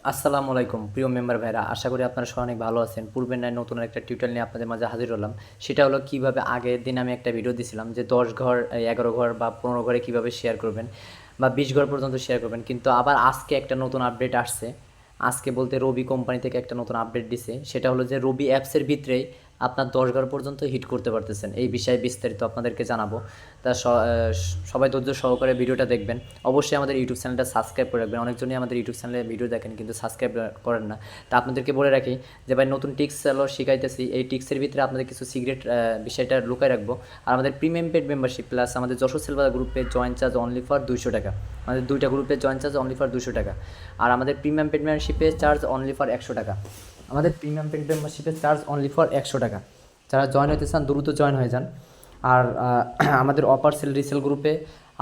আসসালামু আলাইকুম প্রিয় মেম্বার ভাইরা, আশা করি আপনারা সবাই অনেক ভালো আছেন। পূর্বের নয় নতুন একটা টিউটোরিয়াল নিয়ে আপনাদের মাঝে হাজির হলাম। সেটা হলো কিভাবে আগের দিন আমি একটা ভিডিও দিছিলাম যে 10 ঘর 11 ঘর বা 15 ঘরে কিভাবে শেয়ার করবেন বা 20 ঘর পর্যন্ত শেয়ার করবেন। কিন্তু আবার আজকে একটা নতুন আপডেট আসছে। আজকে বলতে রবি কোম্পানি থেকে একটা নতুন আপডেট দিছে। সেটা হলো যে রবি অ্যাপসের ভিতরেই আপনার 10 ঘর পর্যন্ত হিট করতে পারতেছেন। এই বিষয়ে বিস্তারিত আপনাদেরকে জানাবো। তা সবাই ধৈর্য সহকারে ভিডিওটা দেখবেন। অবশ্যই আমাদের ইউটিউব চ্যানেলটা সাবস্ক্রাইব করে রাখবেন। অনেকজনই আমাদের ইউটিউব চ্যানেলে ভিডিও দেখেন কিন্তু সাবস্ক্রাইব করেন না। তা আপনাদেরকে বলে রাখি যে ভাই নতুন টিক্স হলো শিখাইতেছি। এই টিক্সের ভিতরে আপনাদের কিছু সিক্রেট বিষয়টা লুকায় রাখবো। আর আমাদের প্রিমিয়াম পেড মেম্বারশিপ প্লাস আমাদের যশোর সেলভার গ্রুপে জয়েন চার্জ অনলি ফর 200 টাকা। আমাদের দুইটা গ্রুপে জয়েন চার্জ অনলি ফর 200 টাকা। আর আমাদের প্রিমিয়াম পেড মেম্বারশিপে চার্জ অনলি ফর 100 টাকা। আমাদের প্রিমিয়াম পেড মেম্বারশিপের চার্জ অনলি ফর 100 টাকা। যারা জয়েন হতে চান দ্রুত জয়েন হয়ে যান। আর আমাদের অপার সেল রিসেল গ্রুপে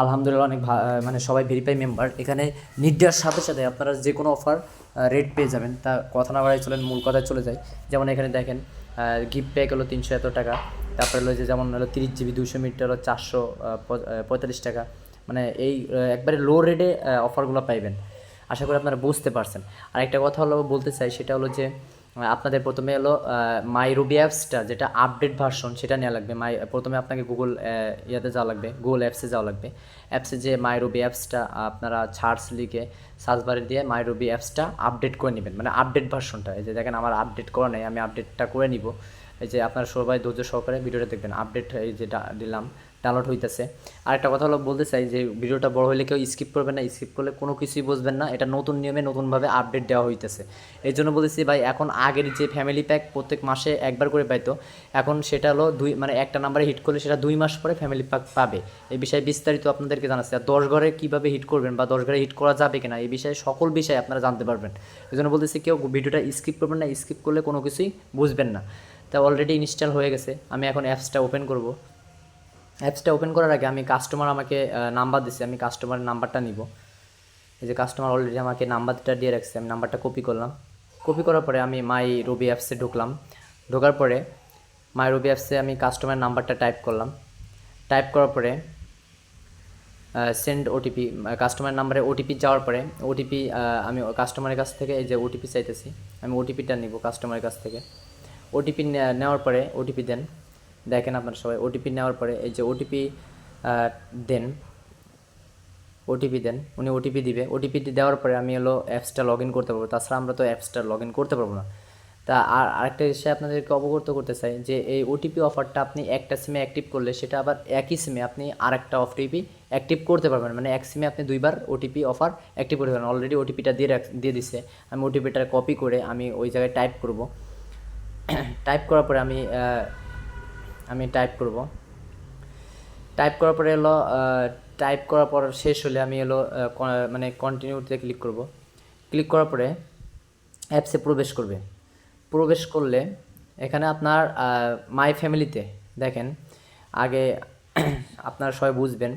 আলহামদুলিল্লাহ অনেক মানে সবাই ভেরিফাই মেম্বার। এখানে নিড দেওয়ার সাথে সাথে আপনারা যে কোনো অফার রেট পেয়ে যাবেন। তা কথা না বাড়াই চলেন মূল কথায় চলে যায়। যেমন এখানে দেখেন গিফট প্যাক হলো 300 এত টাকা। তারপরে হলো যে যেমন হলো 30 জিবি 200 মিনিট হলো 445 টাকা। মানে এই একবারে লো রেটে অফারগুলো পাইবেন। আশা করি আপনারা বুঝতে পারছেন। আর একটা কথা হলো বলতে চাই, সেটা হলো যে আপনাদের প্রথমে হলো মাই রুবি অ্যাপসটা যেটা আপডেট ভার্সন সেটা নেওয়া লাগবে। প্রথমে আপনাকে গুগল ইয়াতে যাওয়া লাগবে, গুগল অ্যাপসে যাওয়া লাগবে। অ্যাপসে যে মাই রুবি অ্যাপসটা আপনারা লিখে সার্চ বারে দিয়ে মাই রুবি অ্যাপসটা আপডেট করে নেবেন, মানে আপডেট ভার্সনটা। এই যে দেখেন আমার আপডেট করা নেই, আমি আপডেটটা করে নিব। এই যে আপনারা সবাই ধৈর্য সহকারে ভিডিওটা দেখবেন। আপডেট এই যে দিলাম, ডাউনলোড হইতেছে। আরেকটা কথা হলো বলতে চাই যে ভিডিওটা বড় হলে কেউ স্কিপ করবেন না। স্কিপ করলে কোনো কিছুই বুঝবেন না। এটা নতুন নিয়মে নতুনভাবে আপডেট দেওয়া হইতেছে। এই জন্য বলেছি ভাই, এখন আগের যে ফ্যামিলি প্যাক প্রত্যেক মাসে একবার করে পাইতো, এখন সেটা হলো মানে একটা নাম্বারে হিট করলে সেটা 2 মাস পরে ফ্যামিলি প্যাক পাবে। এই বিষয়ে বিস্তারিত আপনাদেরকে জানাচ্ছি। আর 10 ঘরে কীভাবে হিট করবেন বা 10 ঘরে হিট করা যাবে কিনা এই বিষয়ে সকল বিষয়ে আপনারা জানতে পারবেন। এই জন্য বলতেছি কেউ ভিডিওটা স্কিপ করবেন না। স্কিপ করলে কোনো কিছুই বুঝবেন না। তা অলরেডি ইনস্টল হয়ে গেছে। আমি এখন অ্যাপসটা ওপেন করব। অ্যাপসটা ওপেন করার আগে আমি কাস্টমার আমাকে নাম্বার দিছে, আমি কাস্টমারের নাম্বারটা নিব। এই যে কাস্টমার অলরেডি আমাকে নাম্বারটা দিয়ে রাখছে, আমি নাম্বারটা কপি করলাম। কপি করার পরে আমি মাই রবি অ্যাপসে ঢুকলাম। ঢোকার পরে মাই রবি অ্যাপসে আমি কাস্টমার নাম্বারটা টাইপ করলাম। টাইপ করার পরে সেন্ড ওটিপি, কাস্টমার নাম্বারে ওটিপি যাওয়ার পরে ওটিপি আমি কাস্টমারের কাছ থেকে এই যে ওটিপি চাইতেছি, আমি ওটিপিটা নিব কাস্টমারের কাছ থেকে। ওটিপি নেওয়ার পরে ওটিপি দেন। দেখেন আপনারা সবাই ওটিপি নেওয়ার পরে এই যে ওটিপি দেন, ওটিপি দেন। উনি ওটিপি দিবে। ওটিপি দেওয়ার পরে আমি হলো অ্যাপসটা লগ ইন করতে পারবো। তাছাড়া আমরা তো অ্যাপসটা লগ ইন করতে পারবো না। তা আর আরেকটা বিষয় আপনাদেরকে অবগত করতে চাই যে এই ওটিপি অফারটা আপনি একটা সিমে অ্যাক্টিভ করলে সেটা আবার একই সিমে আপনি আরেকটা ওটিপি অ্যাক্টিভ করতে পারবেন। মানে এক সিমে আপনি দুইবার ওটিপি অফার অ্যাক্টিভ করতে পারবেন। অলরেডি ওটিপিটা দিয়ে দিছে। আমি ওটিপিটা কপি করে আমি ওই জায়গায় টাইপ করব। টাইপ করার পরে আমি টাইপ করব। টাইপ করার পরে হলো টাইপ করার পর শেষ হলে আমি হলো মানে কন্টিনিউতে ক্লিক করব। ক্লিক করার পরে অ্যাপসে প্রবেশ করবে। প্রবেশ করলে এখানে আপনার মাই ফ্যামিলিতে দেখেন আগে আপনারা সবাই বুঝবেন।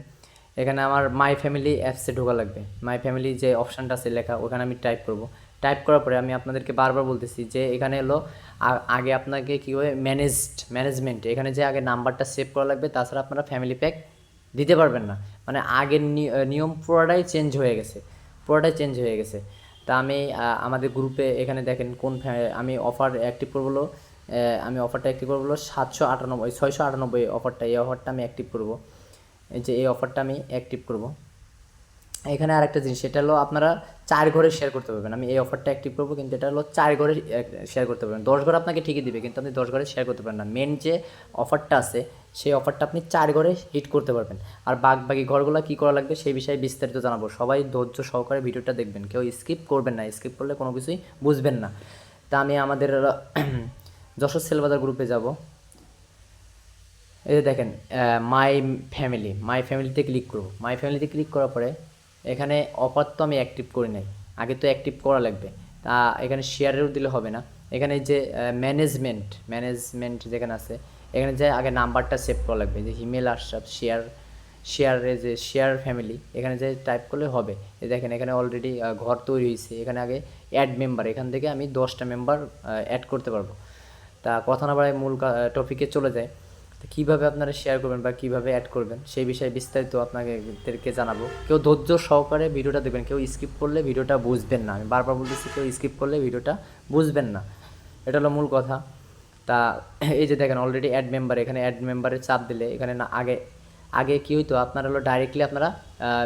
এখানে আমার মাই ফ্যামিলি অ্যাপসে ঢোকা লাগবে। মাই ফ্যামিলি যে অপশানটা আছে লেখা, ওখানে আমি টাইপ করব। টাইপ করার পরে আমি আপনাদেরকে বারবার বলতেছি যে এখানে হলো আগে আপনাকে কীভাবে ম্যানেজমেন্ট এখানে যে আগে নাম্বারটা সেভ করা লাগবে, তাছাড়া আপনারা ফ্যামিলি প্যাক দিতে পারবেন না। মানে আগের নিয়ম পুরোটাই চেঞ্জ হয়ে গেছে, পুরোটাই চেঞ্জ হয়ে গেছে। তা আমি আমাদের গ্রুপে এখানে দেখেন আমি অফার অ্যাক্টিভ করবো হলো আমি অফারটা অ্যাক্টিভ করবো হলো 698 অফারটা, এই অফারটা আমি অ্যাক্টিভ করব। এই যে এই অফারটা আমি অ্যাক্টিভ করব। এখানে আরেকটা জিনিস, সেটা হলো আপনারা 4 ঘরে শেয়ার করতে পারবেন। আমি এই অফারটা অ্যাক্টিভ করবো, কিন্তু এটা হলো 4 ঘরে শেয়ার করতে পারবেন। 10 ঘর আপনাকে ঠিকই দিবে, কিন্তু আপনি 10 ঘরে শেয়ার করতে পারেন না। মেন যে অফারটা আছে সেই অফারটা আপনি 4 ঘরে হিট করতে পারবেন। আর বাকি ঘরগুলো কী করা লাগবে সেই বিষয়ে বিস্তারিত জানাবো। সবাই ধৈর্য সহকারে ভিডিওটা দেখবেন, কেউ স্কিপ করবেন না। স্কিপ করলে কোনো কিছুই বুঝবেন না। তা আমি আমাদের যশোর সেলবাজার গ্রুপে যাব। এই যে দেখেন মাই ফ্যামিলিতে ক্লিক করব। মাই ফ্যামিলিতে ক্লিক করার পরে এখানে অফার তো আমি অ্যাক্টিভ করি নাই, আগে তো অ্যাক্টিভ করা লাগবে। তা এখানে শেয়ারেও দিলে হবে না। এখানে যে ম্যানেজমেন্ট যেখানে আছে, এখানে যে আগে নাম্বারটা সেভ করা লাগবে, যে হিমেল আশরাফ শেয়ারে যে শেয়ার ফ্যামিলি, এখানে যে টাইপ করলে হবে। এই দেখেন এখানে অলরেডি ঘর তৈরি হয়েছে। এখানে আগে অ্যাড মেম্বার, এখান থেকে আমি 10টা মেম্বার অ্যাড করতে পারবো। তা কথা না বাড়ায় মূল টপিকে চলে যায়। তো কীভাবে আপনারা শেয়ার করবেন বা কীভাবে অ্যাড করবেন সেই বিষয়ে বিস্তারিত আপনাদেরকে জানাবো। কেউ ধৈর্য সহকারে ভিডিওটা দেখবেন, কেউ স্কিপ করলে ভিডিওটা বুঝবেন না। আমি বারবার বলতেছি, কেউ স্কিপ করলে ভিডিওটা বুঝবেন না, এটা হলো মূল কথা। তা এই যে দেখেন অলরেডি অ্যাড মেম্বার, এখানে অ্যাড মেম্বারে চাপ দিলে এখানে না আগে আগে কী হইতো, আপনারা হলো ডাইরেক্টলি আপনারা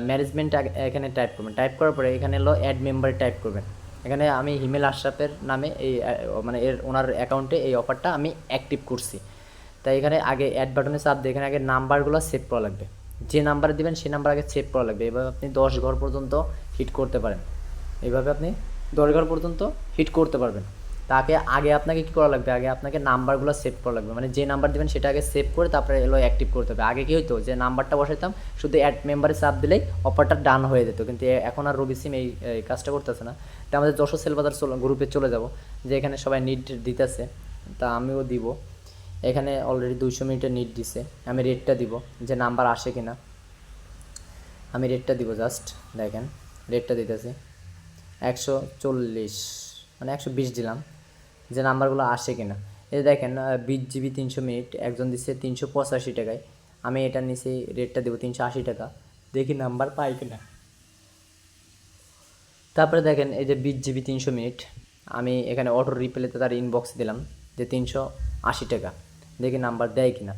ম্যানেজমেন্ট এখানে টাইপ করবেন, টাইপ করার পরে এখানে হলো অ্যাড মেম্বারে টাইপ করবেন। এখানে আমি হিমেল আশরাফের নামে এই মানে ওনার অ্যাকাউন্টে এই অফারটা আমি অ্যাক্টিভ করছি। তাই এখানে আগে অ্যাড বাটনে চাপ দিয়ে এখানে আগে নাম্বারগুলো সেভ করা লাগবে, যে নাম্বারে দেবেন সেই নাম্বার আগে সেভ করা লাগবে। এভাবে আপনি 10 ঘর পর্যন্ত হিট করতে পারেন, এইভাবে আপনি 10 ঘর পর্যন্ত হিট করতে পারবেন। তাকে আগে আপনাকে কী করা লাগবে, আগে আপনাকে নাম্বারগুলো সেভ করা লাগবে, মানে যে নাম্বার দেবেন সেটা আগে সেভ করে তারপরে এলো অ্যাক্টিভ করতে হবে। আগে কী হতো, যে নাম্বারটা বসাইতাম শুধু অ্যাড মেম্বারে চাপ দিলেই অফারটা ডান হয়ে যেত, কিন্তু এখন আর রবি সিম এই কাজটা করতেছে না। তা আমাদের যশোর সেলবাজার গ্রুপে চলে যাব, যে এখানে সবাই নিট দিতেছে, তা আমিও দিব। এখানে অলরেডি 200 মিনিটের নিট দিছে, আমি রেটটা দিব যে নাম্বার আসে কিনা, আমি রেটটা দিব। জাস্ট দেখেন রেটটা দিতেছি 140, মানে 120 দিলাম, যে নাম্বারগুলো আসে কিনা। এই দেখেন 20 GB 300 মিনিট একজন দিচ্ছে 385 টাকায়, আমি এটা নিচে রেটটা দেবো 380 টাকা, দেখি নাম্বার পাই কিনা। তারপরে দেখেন এই যে 20 GB 300 মিনিট আমি এখানে অটো রিপ্লেতে তার ইনবক্সে দিলাম যে 380 টাকা, দেখি নাম্বার দেয় কিনা।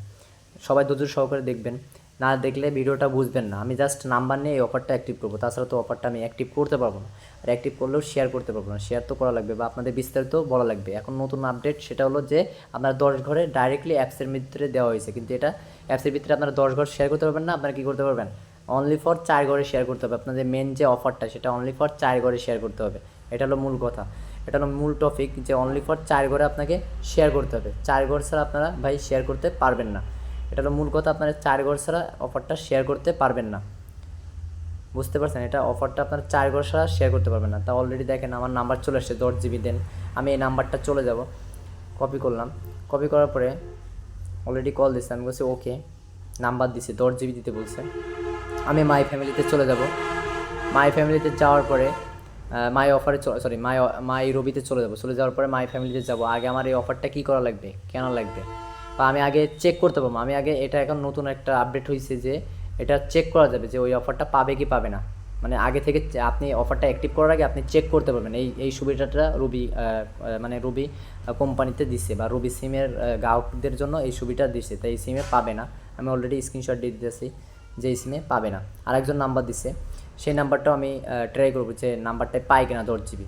সবাই ধৈর্য সহকারে দেখবেন, না দেখলে ভিডিওটা বুঝবেন না। আমি জাস্ট নাম্বার নিয়ে এই অফারটা অ্যাক্টিভ করবো, তাছাড়া তো অফারটা আমি অ্যাক্টিভ করতে পারবো না, আর অ্যাক্টিভ করলেও শেয়ার করতে পারবো না। শেয়ার তো করা লাগবে বা আপনাদের বিস্তারিত বলা লাগবে। এখন নতুন আপডেট সেটা হলো যে আপনার 10 ঘরে ডাইরেক্টলি অ্যাপসের ভিতরে দেওয়া হয়েছে, কিন্তু এটা অ্যাপসের ভিতরে আপনারা 10 ঘর শেয়ার করতে পারবেন না। আপনারা কী করতে পারবেন, অনলি ফর 4 ঘরে শেয়ার করতে হবে। আপনাদের মেন যে অফারটা সেটা অনলি ফর 4 ঘরে শেয়ার করতে হবে, এটা হলো মূল কথা, এটা হলো মূল টপিক, যে অনলি ফর 4 ঘরে আপনাকে শেয়ার করতে হবে। 4 ঘর ছাড়া আপনারা ভাই শেয়ার করতে পারবেন না, এটা হলো মূল কথা। আপনারা 4 ঘর ছাড়া অফারটা শেয়ার করতে পারবেন না, বুঝতে পারছেন? এটা অফারটা আপনারা 4 ঘর ছাড়া শেয়ার করতে পারবেন না। তা অলরেডি দেখেন আমার নাম্বার চলে আসছে 10 GB দেন, আমি এই নাম্বারটা চলে যাব, কপি করলাম, কপি করার পরে অলরেডি কল দিচ্ছে, আমি বলছি ওকে, নাম্বার দিছে 10 GB দিতে বলছে। আমি মাই ফ্যামিলিতে চলে যাব, মাই ফ্যামিলিতে যাওয়ার পরে মাই অফারে সরি মাই রবিতে চলে যাব, চলে যাওয়ার পরে মাই ফ্যামিলিতে যাব। আগে আমার এই অফারটা কী করা লাগবে, কেন লাগবে, বা আমি আগে চেক করতে পারবো। আমি আগে এটা এখন নতুন একটা আপডেট হয়েছে যে এটা চেক করা যাবে যে ওই অফারটা পাবে কি পাবে না, মানে আগে থেকে আপনি অফারটা অ্যাক্টিভ করার আগে আপনি চেক করতে পারবেন। এই সুবিধাটা মানে রবি কোম্পানিতে দিচ্ছে, বা রবি সিমের গ্রাহকদের জন্য এই সুবিধা দিচ্ছে, তাই এই সিমে পাবে না। আমি অলরেডি স্ক্রিনশট দিয়ে দিতেছি যে এই সিমে পাবে না। আরেকজন নাম্বার দিচ্ছে, সেই নাম্বারটাও আমি ট্রাই করবো যে নাম্বারটায় পাই কিনা 10 GB।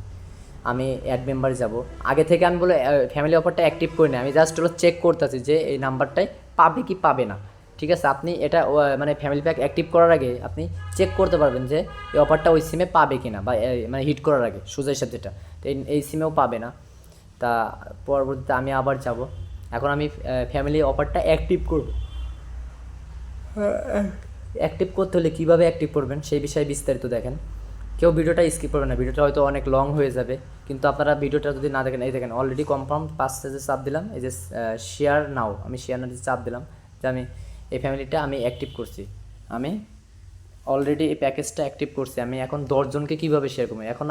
আমি অ্যাড মেম্বারে যাব, আগে থেকে আমি বলে ফ্যামিলি অফারটা অ্যাক্টিভ করি না, আমি জাস্ট হলো চেক করতেছি যে এই নাম্বারটায় পাবে কি পাবে না। ঠিক আছে, আপনি এটা মানে ফ্যামিলি প্যাক অ্যাক্টিভ করার আগে আপনি চেক করতে পারবেন যে এই অফারটা ওই সিমে পাবে কি না, বা মানে হিট করার আগে সোজা হিসাব যেটা, তো এই সিমেও পাবে না। তা পরবর্তীতে আমি আবার যাব, এখন আমি ফ্যামিলি অফারটা অ্যাক্টিভ করব। অ্যাক্টিভ করতে হলে কীভাবে অ্যাক্টিভ করবেন সেই বিষয়ে বিস্তারিত দেখেন, কেউ ভিডিওটা স্কিপ করবেন না, ভিডিওটা হয়তো অনেক লং হয়ে যাবে, কিন্তু আপনারা ভিডিওটা যদি না দেখেন, এই দেখেন অলরেডি কনফার্ম 5 পেজে চাপ দিলাম, এই যে শেয়ার নাও, আমি শেয়ার নাও চাপ দিলাম যে আমি এই ফ্যামিলিটা আমি অ্যাক্টিভ করছি, আমি অলরেডি এই প্যাকেজটা অ্যাক্টিভ করছি। আমি এখন 10 জনকে কীভাবে শেয়ার করবো, এখন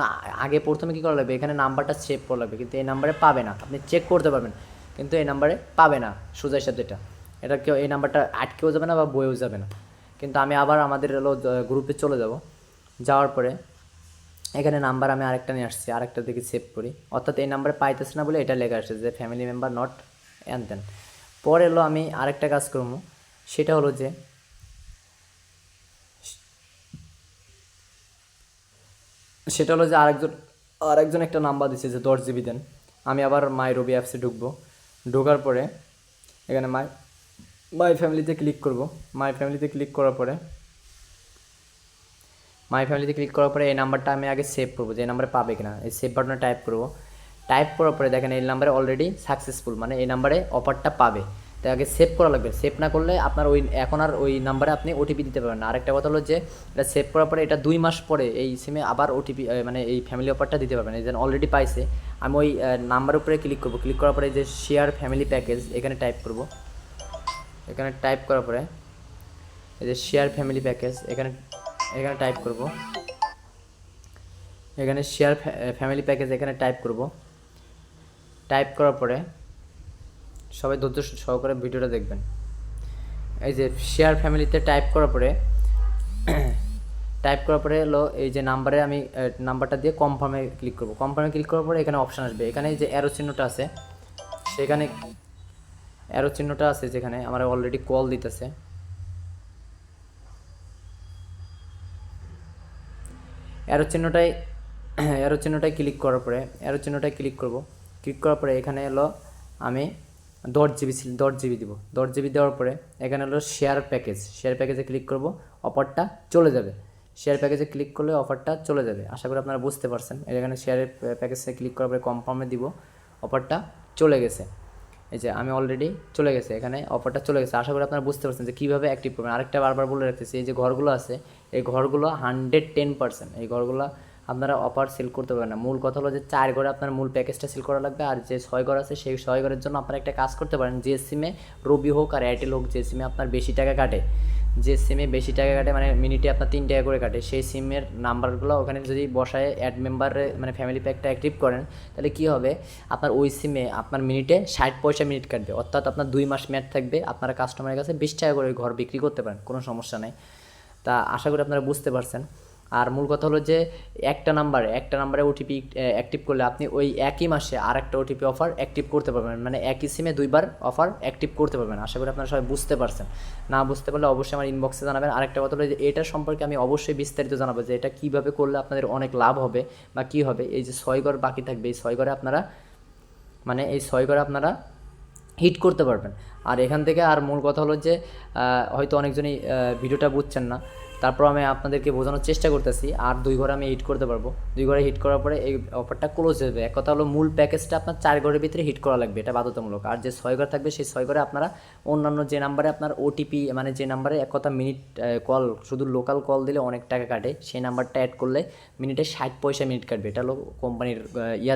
আগে প্রথমে কী করা লাগবে, এখানে নাম্বারটা সেভ করা লাগবে, কিন্তু এই নাম্বারে পাবে না। আপনি চেক করতে পারবেন কিন্তু এই নাম্বারে পাবে না, সোজা হিসাব যেটা, এটা কেউ এই নাম্বারটা আটকেও যাবে না বা বয়েও যাবে না। কিন্তু আমি আবার আমাদের হলো গ্রুপে চলে যাব, যাওয়ার পরে এখানে নাম্বার আমি আরেকটা নিয়ে আসছি, আরেকটা দিকে সেভ করি, অর্থাৎ এই নাম্বারে পাইতেছে না বলে এটা লেখা আসছে যে ফ্যামিলি মেম্বার নট অ্যান দেন। পরে হলো আমি আরেকটা কাজ করবো, সেটা হলো যে আরেকজন একটা নাম্বার দিচ্ছে যে 10 GB দেন। আমি আবার মাই রবি অ্যাপসে ঢুকবো, ঢোকার পরে এখানে মাই ফ্যামিলিতে ক্লিক করব। মাই ফ্যামিলিতে ক্লিক করার পরে এই নাম্বারটা আমি আগে সেভ করবো, যে এই নাম্বারে পাবে কিনা, এই সেভ বাটনে টাইপ করবো। টাইপ করার পরে দেখেন এই নাম্বারে অলরেডি সাকসেসফুল, মানে এই নাম্বারে অফারটা পাবে, তাই আগে সেভ করা লাগবে। সেভ না করলে আপনার এখন আর ওই নাম্বারে আপনি ওটিপি দিতে পারবেন না। আরেকটা কথা হলো যে এটা সেভ করার পরে এটা 2 মাস পরে এই সিমে আবার ওটিপি মানে এই ফ্যামিলি অফারটা দিতে পারবেন। এই যেন অলরেডি পাইছে, আমি ওই নাম্বারের উপরে ক্লিক করবো, ক্লিক করার পরে যে শেয়ার ফ্যামিলি প্যাকেজ এখানে টাইপ করব। এখানে টাইপ করার পরে এই যে শেয়ার ফ্যামিলি প্যাকেজ এখানে টাইপ করব, এখানে শেয়ার ফ্যামিলি প্যাকেজ এখানে টাইপ করব। টাইপ করার পরে সবাই ধৈর্য সহকারে ভিডিওটা দেখবেন। এই যে শেয়ার ফ্যামিলিতে টাইপ করার পরে হলো এই যে নাম্বারে আমি নাম্বারটা দিয়ে কনফার্মে ক্লিক করব। কনফার্মে ক্লিক করার পরে এখানে অপশান আসবে, এখানে যে অ্যারো চিহ্নটা আছে সেখানে অ্যারো চিহ্নটা আছে যেখানে আমার অলরেডি কল দিতেছে, অ্যারো চিহ্নটায় ক্লিক করার পরে ক্লিক করার পরে এখানে হলো আমি 10 GB দিব। 10 GB দেওয়ার পরে এখানে হলো শেয়ার প্যাকেজে ক্লিক করব, অফারটা চলে যাবে। শেয়ার প্যাকেজে ক্লিক করলে অফারটা চলে যাবে, আশা করি আপনারা বুঝতে পারছেন। এখানে শেয়ারের প্যাকেজে ক্লিক করার পরে কনফার্মে দিব, অফারটা চলে গেছে। এই যে আমি অলরেডি চলে গেছে, এখানে অফারটা চলে গেছে। আশা করি আপনারা বুঝতে পারছেন যে কীভাবে অ্যাক্টিভ করবেন। আরেকটা বারবার বলে রাখতেছি, এই যে ঘরগুলো আছে এই ঘরগুলো 110%, এই ঘরগুলো আপনারা অফার সেল করতে পারবেন না। মূল কথা হলো যে 4 ঘরে আপনার মূল প্যাকেজটা সেল করা লাগবে, আর যে 6 ঘর আছে সেই 6 ঘরের জন্য আপনারা একটা কাজ করতে পারেন। যে সিমে রবি হোক আর এয়ারটেল হোক, যে সিমে আপনার বেশি টাকা কাটে, মানে মিনিটে আপনার 3 টাকা করে কাটে, সেই সিমের নাম্বারগুলো ওখানে যদি বসায় অ্যাড মেম্বারে মানে ফ্যামিলি প্যাকটা অ্যাক্টিভ করেন, তাহলে কী হবে, আপনার ওই সিমে আপনার মিনিটে 60 পয়সা মিনিট কাটবে, অর্থাৎ আপনার 2 মাস মেয়াদ থাকবে। আপনারা কাস্টমারের কাছে 20 টাকা করে ঘর বিক্রি করতে পারেন, কোনো সমস্যা নেই। তা আশা করি আপনারা বুঝতে পারছেন। আর মূল কথা হলো যে একটা নাম্বারে ওটিপি অ্যাক্টিভ করলে আপনি ওই একই মাসে আর একটা ওটিপি অফার অ্যাক্টিভ করতে পারবেন, মানে একই সিমে 2বার অফার অ্যাক্টিভ করতে পারবেন। আশা করি আপনারা সবাই বুঝতে পারছেন। না বুঝতে পারলে অবশ্যই আমার ইনবক্সে জানাবেন। আরেকটা কথা হলো যে এটা সম্পর্কে আমি অবশ্যই বিস্তারিত জানাবো যে এটা কীভাবে করলে আপনাদের অনেক লাভ হবে বা কী হবে। এই যে 6 ঘর বাকি থাকবে, এই 6 ঘরে আপনারা হিট করতে পারবেন। আর এখান থেকে আর মূল কথা হলো যে হয়তো অনেকজনই ভিডিওটা বুঝছেন না, তারপর আমি আপনাদেরকে বোঝানোর চেষ্টা করতেছি। আর 2 ঘরে আমি হিট করতে পারবো, 2 ঘরে হিট করার পরে এই অফারটা ক্লোজ হয়ে যাবে। এক কথা হলো মূল প্যাকেজটা আপনার 4 ঘরের ভিতরে হিট করা লাগবে, এটা বাধ্যতামূলক। আর যে 6 ঘর থাকবে সেই 6 ঘরে আপনারা অন্যান্য যে নাম্বারে আপনার ওটিপি মানে যে নাম্বারে এক কথা মিনিট কল শুধু লোকাল কল দিলে অনেক টাকা কাটে, সেই নাম্বারটা অ্যাড করলে মিনিটে 60 পয়সা মিনিট কাটবে। এটা হলো কোম্পানির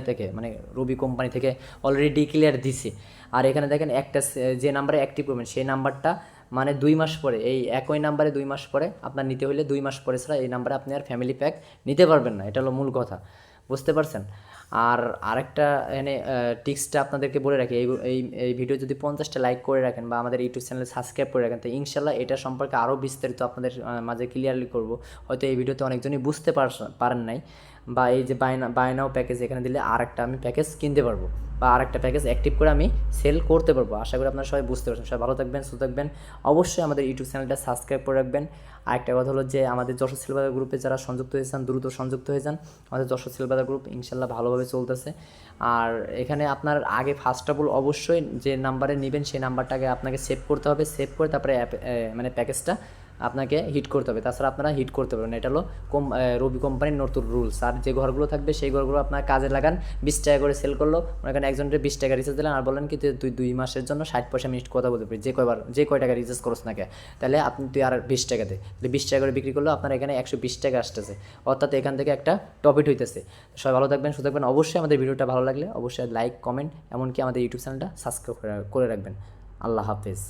থেকে মানে রবি কোম্পানি থেকে অলরেডি ডিক্লেয়ার দিছে। আর এখানে দেখেন একটা যে নাম্বারে অ্যাক্টিভ করবেন সেই নাম্বারটা মানে 2 মাস পরে, এই একই নাম্বারে 2 মাস পরে আপনার নিতে হলে 2 মাস পরে ছাড়া এই নাম্বারে আপনি আর ফ্যামিলি প্যাক নিতে পারবেন না, এটা হলো মূল কথা, বুঝতে পারছেন। আর আরেকটা এখানে টিক্সটা আপনাদেরকে বলে রাখি, এই ভিডিও যদি 50টা লাইক করে রাখেন বা আমাদের ইউটিউব চ্যানেলে সাবস্ক্রাইব করে রাখেন, তো ইনশাল্লাহ এটা সম্পর্কে আরও বিস্তারিত আপনাদের মাঝে ক্লিয়ারলি করব। হয়তো এই ভিডিওতে অনেকজনই বুঝতে পারেন নাই, বা এই যে বাই নাও প্যাকেজ এখানে দিলে আরেকটা আমি প্যাকেজ কিনতে পারবো বা আরেকটা প্যাকেজ অ্যাক্টিভ করে আমি সেল করতে পারবো। আশা করি আপনারা সবাই বুঝতে পারছেন। সবাই ভালো থাকবেন, সুস্থ থাকবেন। অবশ্যই আমাদের ইউটিউব চ্যানেলটা সাবস্ক্রাইব করে রাখবেন। আরেকটা কথা হলো যে আমাদের যশোর সেলবাজার গ্রুপে যারা সংযুক্ত হয়েছেন দ্রুত সংযুক্ত হয়ে যান। আমাদের যশোর সেলবাজার গ্রুপ ইনশাল্লাহ ভালোভাবে চলতেছে। আর এখানে আপনার আগে ফার্স্ট অফ অল অবশ্যই যে নাম্বারে নেবেন সেই নাম্বারটাকে আপনাকে সেভ করতে হবে, সেভ করে তারপরে মানে প্যাকেজটা আপনাকে হিট করতে হবে, তাছাড়া আপনারা হিট করতে পারবেন। এটা হলো রবি কোম্পানির নতুন রুলস। আর যে ঘরগুলো থাকবে সেই ঘরগুলো আপনার কাজে লাগান, 20 টাকা করে সেল করলো, এখানে একজনের 20 টাকা রিচার্জ দিলেন আর বললেন কি তুই 2 মাসের জন্য 60 পয়সা মিনিট কথা বলতে পারি, যে কয় টাকা রিচার্জ করছ না কে, তাহলে তুই আর 20 টাকা দে, 20 টাকা করে বিক্রি করলো আপনার এখানে 120 টাকা আসতেছে, অর্থাৎ এখান থেকে একটা প্রফিট হইতেছে। সবাই ভালো থাকবেন, সুস্থ থাকবেন। অবশ্যই আমাদের ভিডিওটা ভালো লাগলে অবশ্যই লাইক কমেন্ট এমনকি আমাদের ইউটিউব চ্যানেলটা সাবস্ক্রাইব করে রাখবেন। আল্লাহ হাফেজ।